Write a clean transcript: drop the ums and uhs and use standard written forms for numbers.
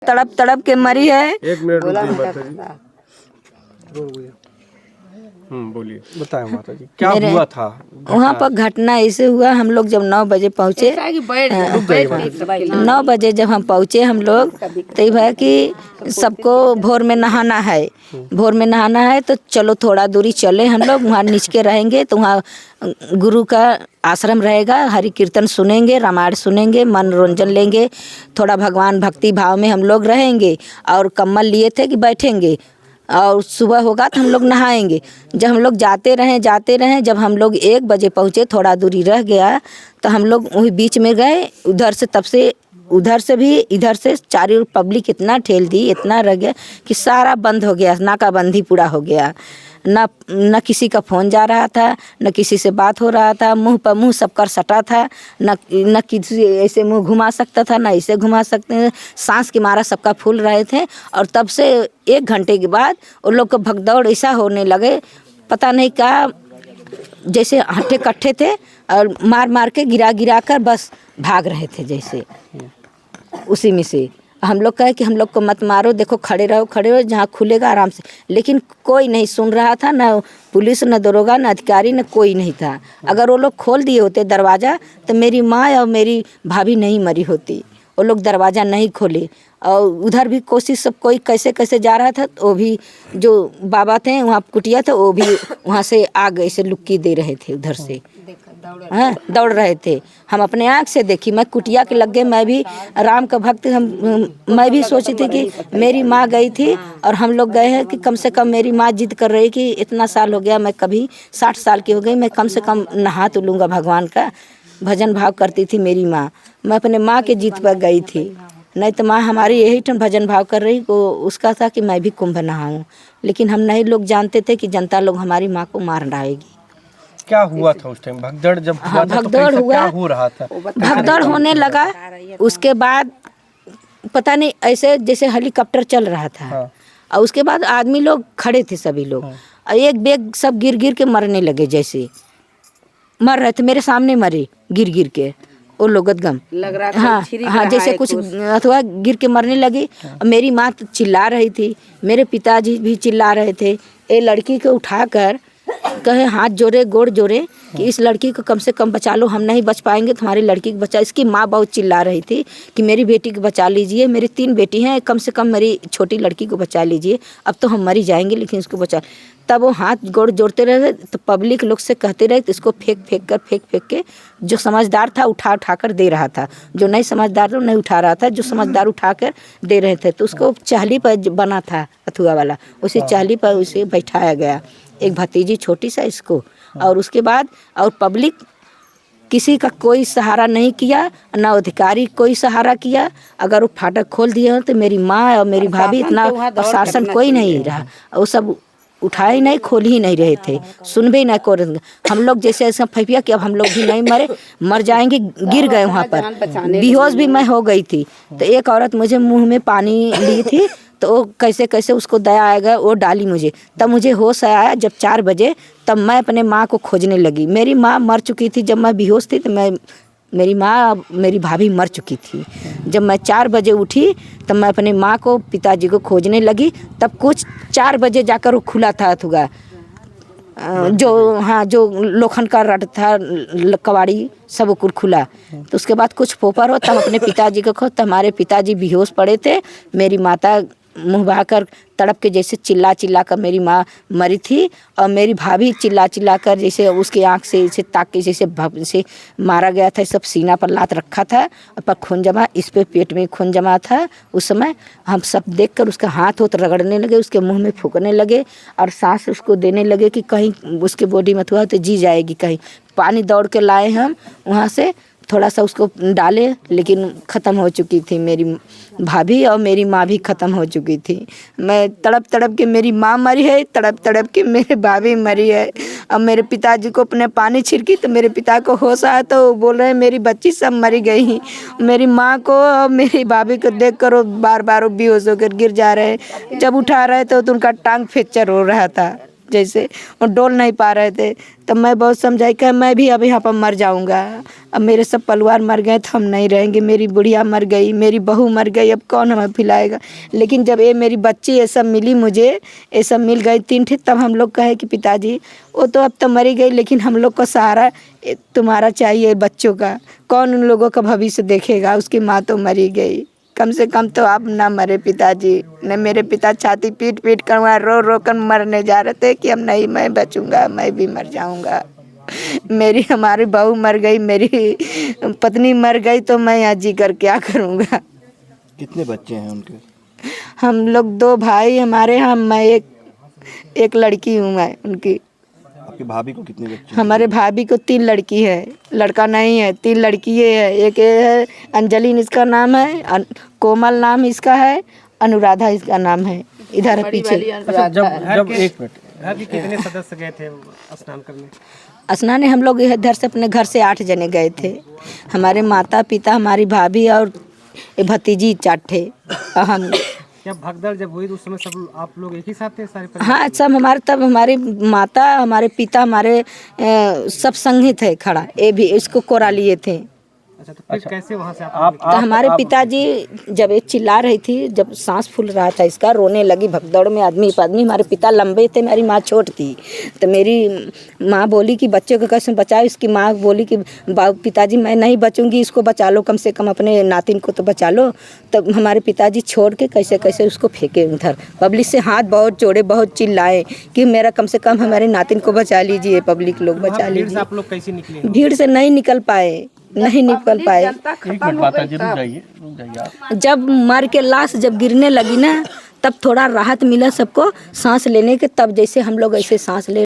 तड़प तड़प के मरी है। एक मिनट रुकिए। बोलिए, बताएं माता जी क्या हुआ था? वहाँ पर घटना ऐसे हुआ, हम लोग जब 9 बजे पहुँचे, 9 बजे जब हम पहुँचे हम लोग, तो भाई कि सबको भोर में नहाना है, भोर में नहाना है तो चलो थोड़ा दूरी चले हम लोग, वहाँ नीचे रहेंगे तो वहाँ गुरु का आश्रम रहेगा, हरि कीर्तन सुनेंगे, रामायण सुनेंगे, मनोरंजन लेंगे, थोड़ा भगवान भक्ति भाव में हम लोग रहेंगे। और कम्बल लिए थे कि बैठेंगे और सुबह होगा तो हम लोग नहाएंगे। जब हम लोग जाते रहें, जब हम लोग 1 बजे पहुँचे, थोड़ा दूरी रह गया तो हम लोग वही बीच में गए। उधर से तब से उधर से भी इधर से चारों ओर पब्लिक इतना ठेल दी, इतना रह गया कि सारा बंद हो गया, नाकाबंदी पूरा हो गया। न किसी का फ़ोन जा रहा था, न किसी से बात हो रहा था, मुंह पर मुंह सबका सटा था, न किसी ऐसे मुंह घुमा सकता था, न ऐसे घुमा सकते हैं। सांस के मारा सबका फूल रहे थे। और तब से 1 घंटे के बाद उन लोग को भगदौड़ ऐसा होने लगे, पता नहीं क्या, जैसे हट्ठे कट्ठे थे और मार मार के गिरा कर बस भाग रहे थे। जैसे उसी में से हम लोग कहे कि हम लोग को मत मारो, देखो खड़े रहो, जहाँ खुलेगा आराम से। लेकिन कोई नहीं सुन रहा था, न पुलिस, न दरोगा, न अधिकारी, न कोई नहीं था। अगर वो लोग खोल दिए होते दरवाज़ा तो मेरी माँ और मेरी भाभी नहीं मरी होती। वो लोग दरवाज़ा नहीं खोले। और उधर भी कोशिश सब कोई कैसे कैसे जा रहा था, तो वो भी जो बाबा थे वहाँ कुटिया थे, वो भी वहाँ से आ गए, से लुक्की दे रहे थे उधर से। हाँ, दौड़ रहे थे। हम अपने आँख से देखी, मैं कुटिया के लगे, मैं भी राम का भक्त, मैं भी सोची थी कि मेरी माँ गई थी और हम लोग गए हैं कि कम से कम मेरी माँ जिद कर रही कि इतना साल हो गया, मैं कभी 60 साल की हो गई, मैं कम से कम नहा तो लूँगा भगवान का। भजन भाव करती थी मेरी माँ, मैं अपने माँ के जिद पर गई थी। नहीं तो माँ हमारी यही टन भजन भाव कर रही को उसका था कि मैं भी कुंभ नहाऊं। लेकिन हम नहीं लोग जानते थे कि जनता लोग हमारी माँ को मार डालेगी। क्या हुआ था उस टाइम? भगदड़ जब हुआ था तो भगदड़ हुआ, क्या हो रहा था? भगदड़ होने लगा। उसके बाद पता नहीं ऐसे जैसे हेलीकॉप्टर चल रहा था। हाँ। और उसके बाद आदमी लोग खड़े थे सभी लोग। हाँ। और एक बेग सब गिर के मरने लगे, जैसे मर रहे थे, मेरे सामने मरे गिर के वो लोग गम लग रहा था। हाँ, जैसे कुछ अथवा गिर के मरने लगी। मेरी माँ चिल्ला रही थी, मेरे पिताजी भी चिल्ला रहे थे। ये लड़की को उठाकर कहे हाथ जोड़े गोड़ जोड़े कि इस लड़की को कम से कम बचा लो, हम नहीं बच पाएंगे, तुम्हारी लड़की को बचा। इसकी माँ बहुत चिल्ला रही थी कि मेरी बेटी को बचा लीजिए, मेरी 3 बेटी हैं, कम से कम मेरी छोटी लड़की को बचा लीजिए, अब तो हम मरी जाएंगे लेकिन इसको बचा। तब वो हाथ गोड़ जोड़ते रहे तो पब्लिक लोग से कहते रहे, तो इसको फेंक के जो समझदार था उठा कर दे रहा था, जो नहीं समझदार था नहीं उठा रहा था, जो समझदार उठा कर दे रहे थे। तो उसको चाहली पर बना था अथुआ वाला, उसी चाहली पर उसे बैठाया गया, एक भतीजी छोटी सा इसको। और उसके बाद और पब्लिक किसी का कोई सहारा नहीं किया, ना अधिकारी कोई सहारा किया। अगर वो फाटक खोल दिए तो मेरी माँ और मेरी भाभी, इतना प्रशासन कोई नहीं रहा, वो सब उठाए नहीं, खोल ही नहीं रहे थे, सुन भी नहीं को। हम लोग जैसे ऐसा फैफिया कि अब हम लोग भी नहीं मर जाएंगे, गिर गए वहाँ पर, बेहोश भी मैं हो गई थी। तो एक औरत मुझे मुँह में पानी ली थी, तो वो कैसे उसको दया आएगा, वो डाली मुझे। तब मुझे होश आया जब 4 बजे, तब मैं अपने माँ को खोजने लगी। मेरी माँ मर चुकी थी जब मैं बेहोश थी, तो मेरी माँ मेरी भाभी मर चुकी थी। जब मैं 4 बजे उठी तब मैं अपने माँ को पिताजी को खोजने लगी। तब कुछ 4 बजे जाकर वो खुला था अथुआ, जो लोखंड का रड था, कवाड़ी सब कुल खुला। तो उसके बाद कुछ पोपर हो, तब अपने पिताजी को खो, तब हमारे पिताजी बेहोश पड़े थे। मेरी माता मुँह बहाकर तड़प के जैसे चिल्ला कर मेरी माँ मरी थी। और मेरी भाभी चिल्ला कर जैसे उसके आँख से जैसे ताक के जैसे मारा गया था, सब सीना पर लात रखा था, पर खून जमा, इस पे पेट में खून जमा था। उस समय हम सब देखकर उसका हाथ रगड़ने लगे, उसके मुंह में फूकने लगे और सांस उसको देने लगे कि कहीं उसके बॉडी में हुआ तो जी जाएगी। कहीं पानी दौड़ के लाए हम वहाँ से, थोड़ा सा उसको डाले, लेकिन ख़त्म हो चुकी थी मेरी भाभी और मेरी माँ भी ख़त्म हो चुकी थी। मैं तड़प के मेरी माँ मरी है, तड़प के मेरे भाभी मरी है। और मेरे पिताजी को अपने पानी छिड़की तो मेरे पिता को होश आया, तो बोल रहे हैं मेरी बच्ची सब मरी गई। मेरी माँ को और मेरी भाभी को देख कर वो बार बेहोश होकर गिर जा रहे। जब उठा रहे तो उनका टांग फ्रैक्चर हो रहा था, जैसे और डोल नहीं पा रहे थे। तब मैं बहुत समझाई कि मैं भी अब यहाँ पर मर जाऊँगा, अब मेरे सब परिवार मर गए तो हम नहीं रहेंगे, मेरी बुढ़िया मर गई, मेरी बहू मर गई, अब कौन हमें खिलाएगा। लेकिन जब ये मेरी बच्ची ये सब मिली मुझे, ये सब मिल गई 3 ठे, तब हम लोग कहे कि पिताजी वो तो अब तो मरी गई, लेकिन हम लोग का सहारा तुम्हारा चाहिए, बच्चों का कौन उन लोगों का भविष्य देखेगा, उसकी माँ तो मरी गई, कम से कम तो आप ना मरे पिताजी। ने मेरे पिता छाती पीट पीट कर वहाँ रो रो कर मरने जा रहे थे कि अब नहीं मैं बचूंगा, मैं भी मर जाऊंगा। मेरी हमारी बहू मर गई, मेरी पत्नी मर गई, तो मैं यहाँ जी कर क्या करूँगा। कितने बच्चे हैं उनके? हम लोग 2 भाई हमारे, हम मैं एक लड़की हूँ मैं उनकी। आपकी भाभी को कितने बच्चे हैं? हमारे भाभी को 3 लड़की है, लड़का नहीं है, 3 लड़की है। एक ये है अंजलि इसका नाम है, कोमल नाम इसका है, अनुराधा इसका नाम है, इधर है पीछे। अच्छा, जब एक मिनट, घर के कितने सदस्य गए थे स्नान करने? स्नान हम लोग इधर से अपने घर से 8 जने गए थे, हमारे माता पिता, हमारी भाभी और ये भतीजी 4 थे। हम क्या भगदड़ जब हुई तो उस समय सब आप लोग एक ही साथ थे सारे परिवार? हाँ, सब हमारे, तब हमारी माता, हमारे पिता, हमारे सब संग ही थे खड़ा, ये भी इसको कोरा लिए थे। अच्छा, तो फिर कैसे वहाँ से आप तो हमारे पिताजी जब ये चिल्ला रही थी, जब सांस फूल रहा था इसका, रोने लगी भगदड़ में आदमी पर आदमी। हमारे पिता लंबे थे, मेरी माँ छोट थी, तो मेरी माँ बोली कि बच्चे को कैसे बचाओ। इसकी माँ बोली कि पिताजी मैं नहीं बचूंगी, इसको बचा लो, कम से कम अपने नातिन को तो बचा लो। तब हमारे पिताजी छोड़ के कैसे कैसे उसको फेंके उधर, पब्लिक से हाथ बहुत जोड़े, बहुत चिल्लाए कि मेरा कम से कम हमारे नातिन को बचा लीजिए, पब्लिक लोग बचा लीजिए। आप लोग कैसे निकले? भीड़ से नहीं निकल पाए, नहीं निकल पाए। जब मर के लाश जब गिरने लगी ना, तब थोड़ा राहत मिला सबको सांस लेने के, तब जैसे हम लोग ऐसे सांस ले